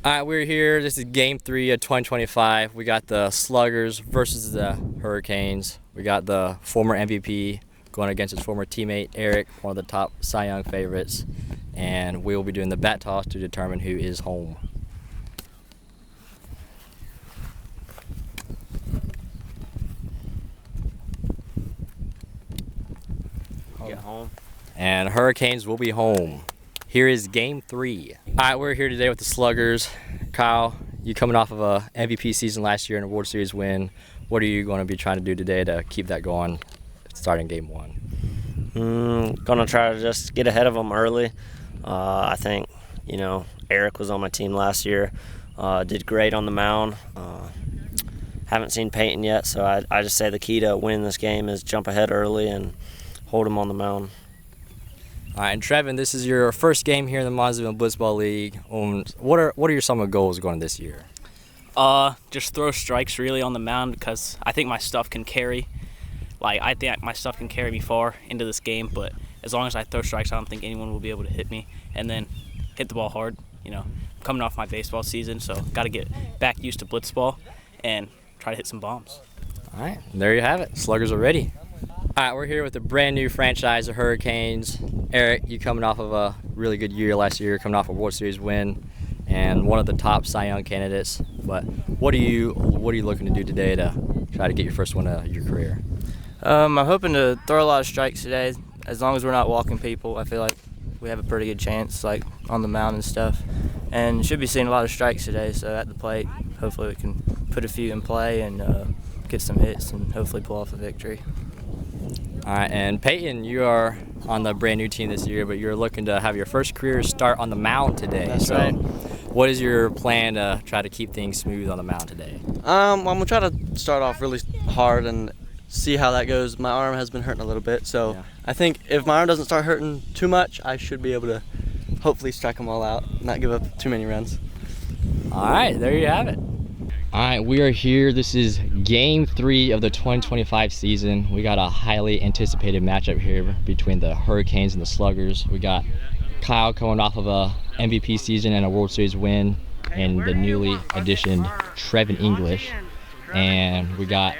All right, we're here. This is Game 3 of 2025. We got the Sluggers versus the Hurricanes. We got the former MVP going against his former teammate, Eric, one of the top Cy Young favorites. And we will be doing the bat toss to determine who is home. Home. And Hurricanes will be home. Here is Game 3. All right, we're here today with the Sluggers. Kyle, you coming off of a MVP season last year and a World Series win. What are you going to be trying to do today to keep that going starting Game 1? Gonna try to just get ahead of them early. I think, Eric was on my team last year. Did great on the mound. Haven't seen Peyton yet, so I just say the key to winning this game is jump ahead early and hold him on the mound. All right, and Trevin, this is your first game here in the Montezuma Blitzball League. What are your summer goals going this year? Just throw strikes really on the mound because I think my stuff can carry. I think my stuff can carry me far into this game, but as long as I throw strikes, I don't think anyone will be able to hit me. And then hit the ball hard. Coming off my baseball season, so got to get back used to blitzball and try to hit some bombs. All right, there you have it. Sluggers are ready. All right, we're here with a brand new franchise, the Hurricanes. Eric, you coming off of a really good year last year, coming off a World Series win, and one of the top Cy Young candidates. But what are you looking to do today to try to get your first win of your career? I'm hoping to throw a lot of strikes today. As long as we're not walking people, I feel like we have a pretty good chance, on the mound and stuff. And should be seeing a lot of strikes today. So at the plate, hopefully we can put a few in play and get some hits and hopefully pull off a victory. All right, and Peyton, you are on the brand new team this year, but you're looking to have your first career start on the mound today. That's right. What is your plan to try to keep things smooth on the mound today? I'm gonna try to start off really hard and see how that goes. My arm has been hurting a little bit, so yeah. I think if my arm doesn't start hurting too much, I should be able to hopefully strike them all out, not give up too many runs. All right, there you have it. All right, we are here. This is Game 3 of the 2025 season. We got a highly anticipated matchup here between the Hurricanes and the Sluggers. We got Kyle coming off of a MVP season and a World Series win, and the newly additioned Trevin English. And we got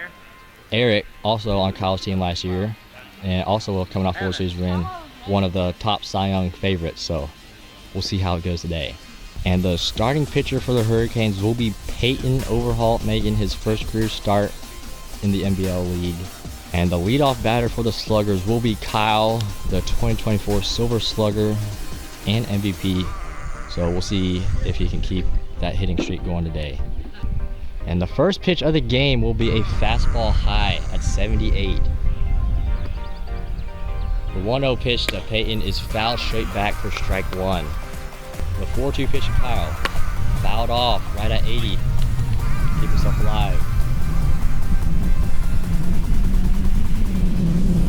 Eric, also on Kyle's team last year, and also coming off a World Series win, one of the top Cy Young favorites. So we'll see how it goes today. And the starting pitcher for the Hurricanes will be Peyton Overholt, making his first career start in the NBL League. And the leadoff batter for the Sluggers will be Kyle, the 2024 Silver Slugger and MVP. So we'll see if he can keep that hitting streak going today. And the first pitch of the game will be a fastball high at 78. The 1-0 pitch to Peyton is fouled straight back for strike one. The 4-2 pitch to Kyle, fouled off right at 80. Keep himself alive.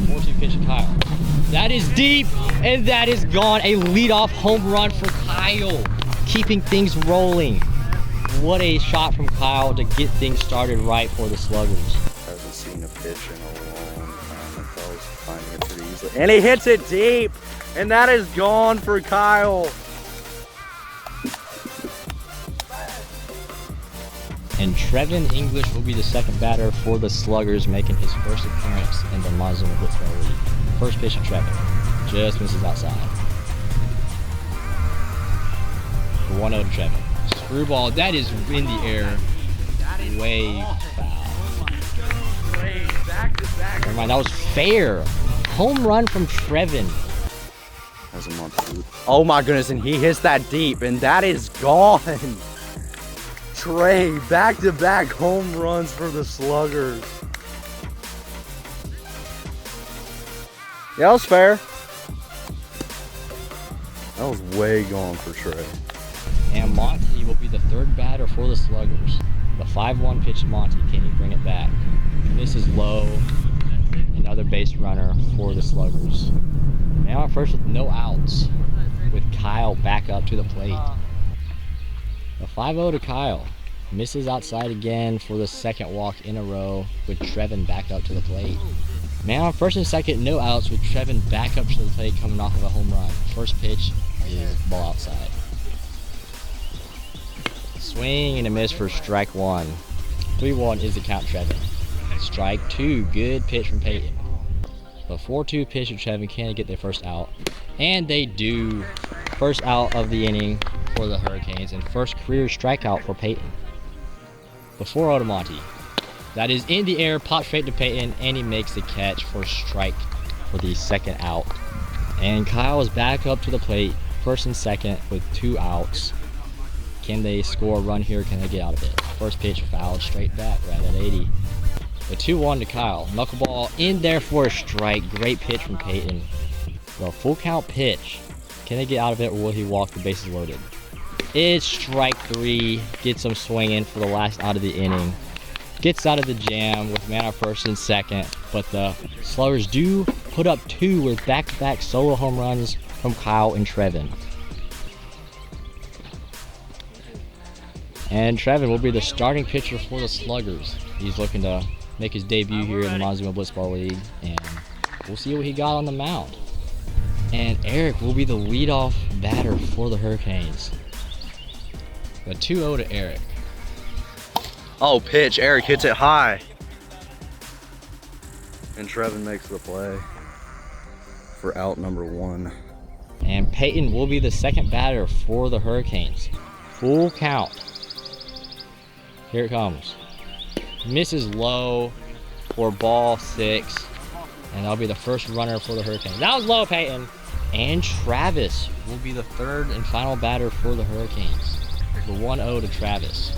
4-2 pitch to Kyle. That is deep, and that is gone. A leadoff home run for Kyle, keeping things rolling. What a shot from Kyle to get things started right for the Sluggers. I haven't seen a pitch in a long time. I was finding it pretty easily. And he hits it deep, and that is gone for Kyle. And Trevin English will be the second batter for the Sluggers, making his first appearance in the Montezuma Blitzball League. First pitch to Trevin, just misses outside. 1-0 to Trevin. Screwball, that is in the air, way foul. Never mind, that was fair. Home run from Trevin. As a Montezuma. Oh my goodness, and he hits that deep, and that is gone. Trey, back-to-back home runs for the Sluggers. Yeah, that was fair. That was way gone for Trey. And Monty will be the third batter for the Sluggers. The 5-1 pitch to Monty, can he bring it back? This is low. Another base runner for the Sluggers. Now first with no outs, with Kyle back up to the plate. The 5-0 to Kyle. Misses outside again for the second walk in a row, with Trevin back up to the plate. Now first and second, no outs, with Trevin back up to the plate coming off of a home run. First pitch is ball outside. Swing and a miss for strike one. 3-1 is the count, Trevin. Strike two, good pitch from Peyton. The 4-2 pitch of Trevin, can they get their first out? And they do. First out of the inning for the Hurricanes and first career strikeout for Peyton. The 4-0 to Monty. That is in the air, pops straight to Peyton, and he makes the catch for strike for the second out. And Kyle is back up to the plate, first and second with 2 outs. Can they score a run here? Can they get out of it? First pitch fouled straight back right at 80. The 2-1 to Kyle. Knuckleball in there for a strike. Great pitch from Peyton. The full count pitch. Can they get out of it, or will he walk the bases loaded? It's strike 3. Gets him swinging for the last out of the inning. Gets out of the jam with man on first and second, but the Sluggers do put up 2 with back-to-back solo home runs from Kyle and Trevin. And Trevin will be the starting pitcher for the Sluggers. He's looking to make his debut here in the Montezuma Blitzball League, and we'll see what he got on the mound. And Eric will be the leadoff batter for the Hurricanes. The 2-0 to Eric. Oh, pitch. Eric hits it high. And Trevin makes the play for out number 1. And Peyton will be the second batter for the Hurricanes. Full count. Here it comes. Misses low for ball 6. And that'll be the first runner for the Hurricanes. That was low, Peyton. And Travis will be the third and final batter for the Hurricanes. The 1-0 to Travis.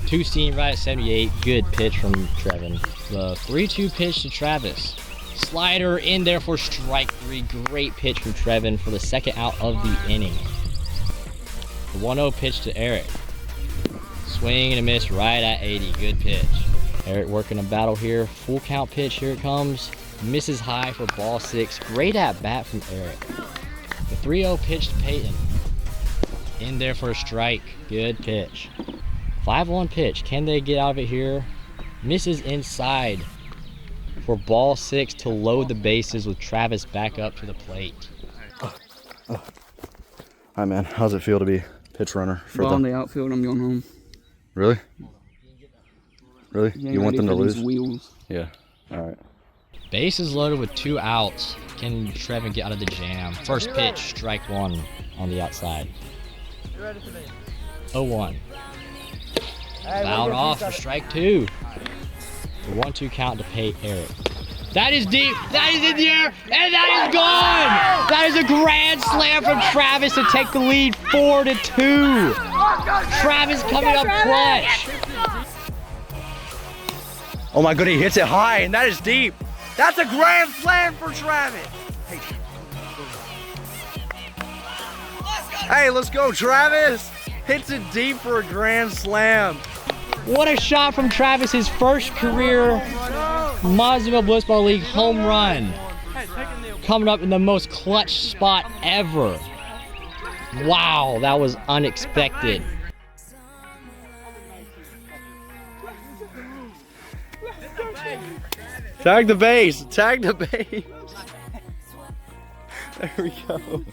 2-seam right at 78. Good pitch from Trevin. The 3-2 pitch to Travis. Slider in there for strike 3. Great pitch from Trevin for the second out of the inning. The 1-0 pitch to Eric. Swing and a miss right at 80. Good pitch. Eric working a battle here. Full count pitch. Here it comes. Misses high for ball 6. Great at bat from Eric. The 3-0 pitch to Peyton. In there for a strike. Good pitch. 5-1 pitch. Can they get out of it here? Misses inside for ball 6 to load the bases with Travis back up to the plate. Hi, man. How's it feel to be pitch runner for Ball in the outfield, I'm going home. Really? Really? You want them to lose? Wheels. Yeah. All right. Bases loaded with 2 outs. Can Trevin get out of the jam? First pitch, strike 1 on the outside. 0-1. Fouled off for strike 2. The 1-2 count to pay Eric. That is deep. That is in the air. And that is gone. That is a grand slam from Travis to take the lead 4-2. Travis coming up clutch. Oh my goodness, he hits it high, and that is deep. That's a grand slam for Travis. Hey, let's go, Travis. Hits it deep for a grand slam. What a shot from Travis, his first career Montezuma Blitzball League home run. Coming up in the most clutch spot ever. Wow, that was unexpected. Tag the base, tag the base. There we go.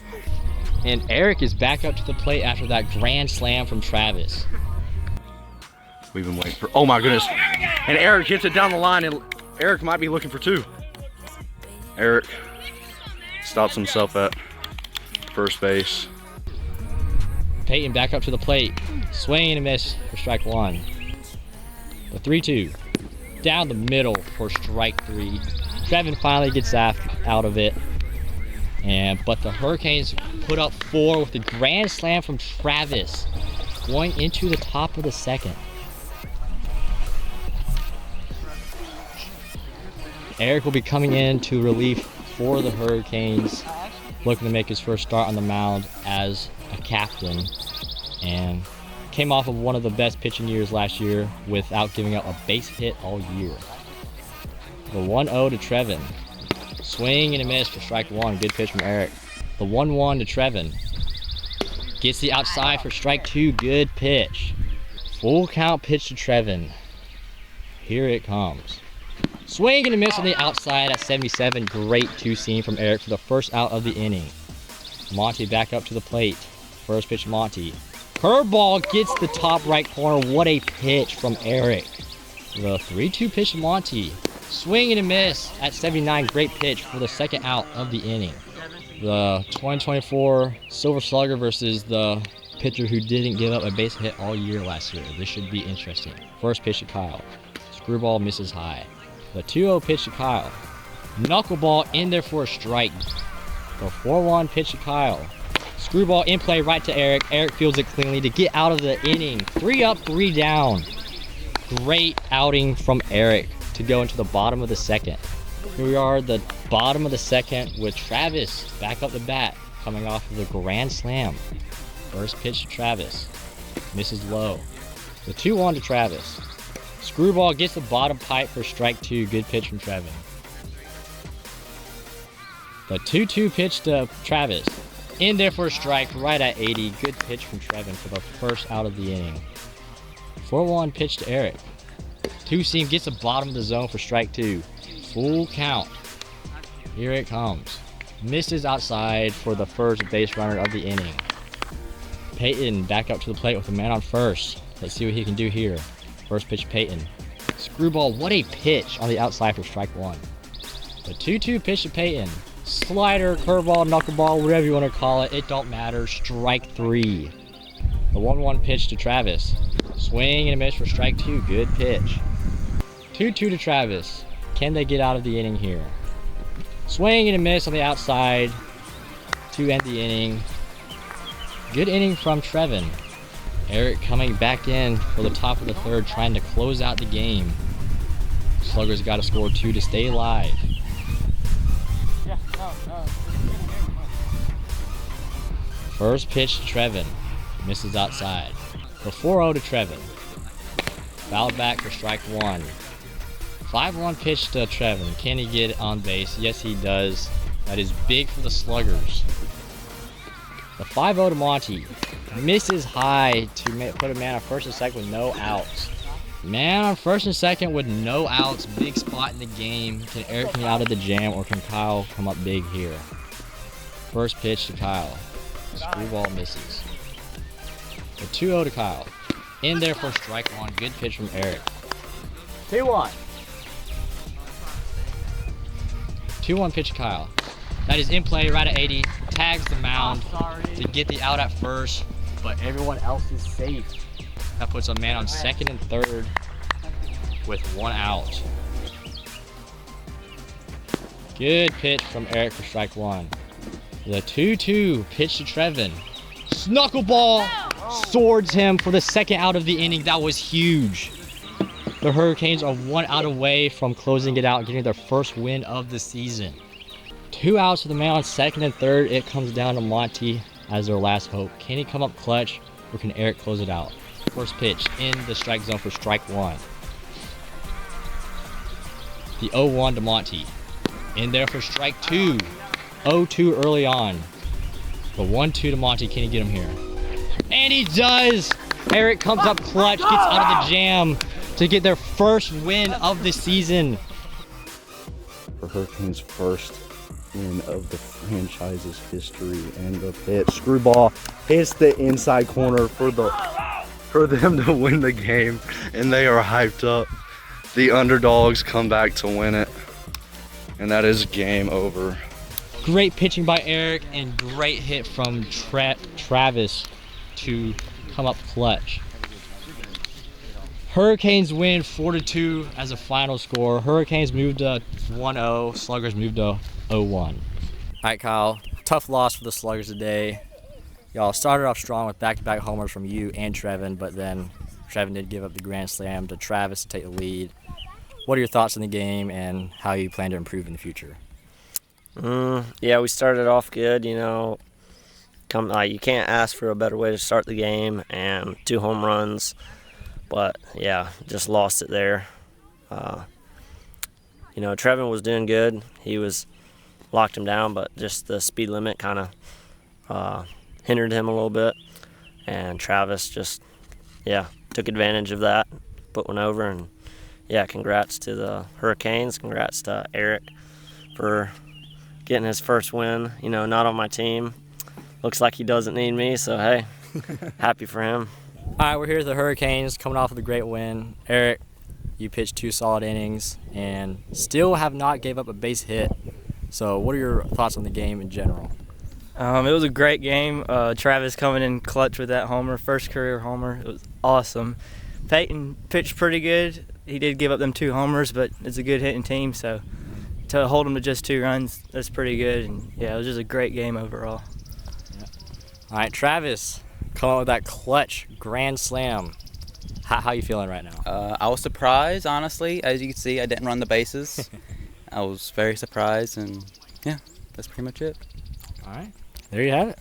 And Eric is back up to the plate after that grand slam from Travis. We've been waiting for, oh my goodness. And Eric hits it down the line, and Eric might be looking for 2. Eric stops himself at first base. Peyton back up to the plate. Swing and a miss for strike 1. The 3-2. Down the middle for strike 3. Trevin finally gets out of it. But the Hurricanes put up 4 with the grand slam from Travis going into the top of the second. Eric will be coming in to relief for the Hurricanes, looking to make his first start on the mound as a captain, and came off of one of the best pitching years last year without giving up a base hit all year. The 1-0 to Trevin. Swing and a miss for strike 1. Good pitch from Eric. The 1-1 to Trevin. Gets the outside for strike 2. Good pitch. Full count pitch to Trevin. Here it comes. Swing and a miss on the outside at 77. Great 2-seam from Eric for the first out of the inning. Monty back up to the plate. First pitch Monty. Curveball gets the top right corner. What a pitch from Eric. The 3-2 pitch to Monty. Swing and a miss at 79. Great pitch for the second out of the inning. The 2024 Silver Slugger versus the pitcher who didn't give up a base hit all year last year. This should be interesting. First pitch to Kyle. Screwball misses high. The 2-0 pitch to Kyle. Knuckleball in there for a strike. The 4-1 pitch to Kyle. Screwball in play right to Eric. Eric fields it cleanly to get out of the inning. 3 up, 3 down. Great outing from Eric to go into the bottom of the second. Here we are, the bottom of the second with Travis back up the bat, coming off of the grand slam. First pitch to Travis. Misses low. The 2-1 to Travis. Screwball gets the bottom pipe for strike 2. Good pitch from Trevin. The 2-2 pitch to Travis. In there for a strike right at 80. Good pitch from Trevin for the first out of the inning. 4-1 pitch to Eric. Two seam gets the bottom of the zone for strike 2. Full count. Here it comes. Misses outside for the first base runner of the inning. Peyton back up to the plate with a man on first. Let's see what he can do here. First pitch Peyton. Screwball, what a pitch on the outside for strike 1. The 2-2 pitch to Peyton. Slider, curveball, knuckleball, whatever you want to call it. It don't matter. Strike 3. The 1-1 pitch to Travis. Swing and a miss for strike 2. Good pitch. 2-2 to Travis. Can they get out of the inning here? Swing and a miss on the outside to end the inning. Good inning from Trevin. Eric coming back in for the top of the third, trying to close out the game. Sluggers got to score 2 to stay alive. First pitch to Trevin. Misses outside. The 4-0 to Trevin. Fouled back for strike 1. 5-1 pitch to Trevin. Can he get on base? Yes, he does. That is big for the Sluggers. The 5-0 to Monty. Misses high to put a man on first and second with no outs. Man on first and second with no outs. Big spot in the game. Can Eric get out of the jam, or can Kyle come up big here? First pitch to Kyle. Screwball misses. The 2-0 to Kyle. In there for strike 1. Good pitch from Eric. 2-1. 2-1 pitch to Kyle. That is in play right at 80. Tags the mound to get the out at first, but everyone else is safe. That puts a man on second and third with 1 out. Good pitch from Eric for strike 1. The 2-2 pitch to Trevin. Knuckleball swords him for the second out of the inning. That was huge. The Hurricanes are 1 out away from closing it out, getting their first win of the season. 2 outs with the man on second and third. It comes down to Monty as their last hope. Can he come up clutch, or can Eric close it out? First pitch in the strike zone for strike 1. The 0-1 to Monty. In there for strike 2. 0-2 early on. The 1-2 to Monty. Can he get him here? And he does! Eric comes up clutch, gets out of the jam to get their first win of the season. For Hurricanes' first win of the franchise's history, and the pitch. Screwball hits the inside corner for them to win the game, and they are hyped up. The underdogs come back to win it, and that is game over. Great pitching by Eric and great hit from Travis to come up clutch. Hurricanes win 4-2 as a final score. Hurricanes moved to 1-0. Sluggers moved to 0-1. All right, Kyle. Tough loss for the Sluggers today. Y'all started off strong with back-to-back homers from you and Trevin, but then Trevin did give up the grand slam to Travis to take the lead. What are your thoughts on the game and how you plan to improve in the future? Yeah, we started off good. You know, you can't ask for a better way to start the game, and 2 home runs. But yeah, just lost it there. You know, Trevin was doing good. He locked him down, but just the speed limit kind of hindered him a little bit. And Travis just, took advantage of that, put one over, and congrats to the Hurricanes. Congrats to Eric for getting his first win. You know, not on my team. Looks like he doesn't need me, so hey, happy for him. All right, we're here with the Hurricanes coming off of the great win. Eric, you pitched 2 solid innings and still have not gave up a base hit. So what are your thoughts on the game in general? It was a great game. Travis coming in clutch with that homer, first career homer. It was awesome. Peyton pitched pretty good. He did give up them 2 homers, but it's a good hitting team, so to hold them to just 2 runs, that's pretty good. And yeah, it was just a great game overall. Yeah. All right, Travis, come on with that clutch grand slam. How you feeling right now? I was surprised, honestly. As you can see, I didn't run the bases. I was very surprised, and yeah, that's pretty much it. All right, there you have it.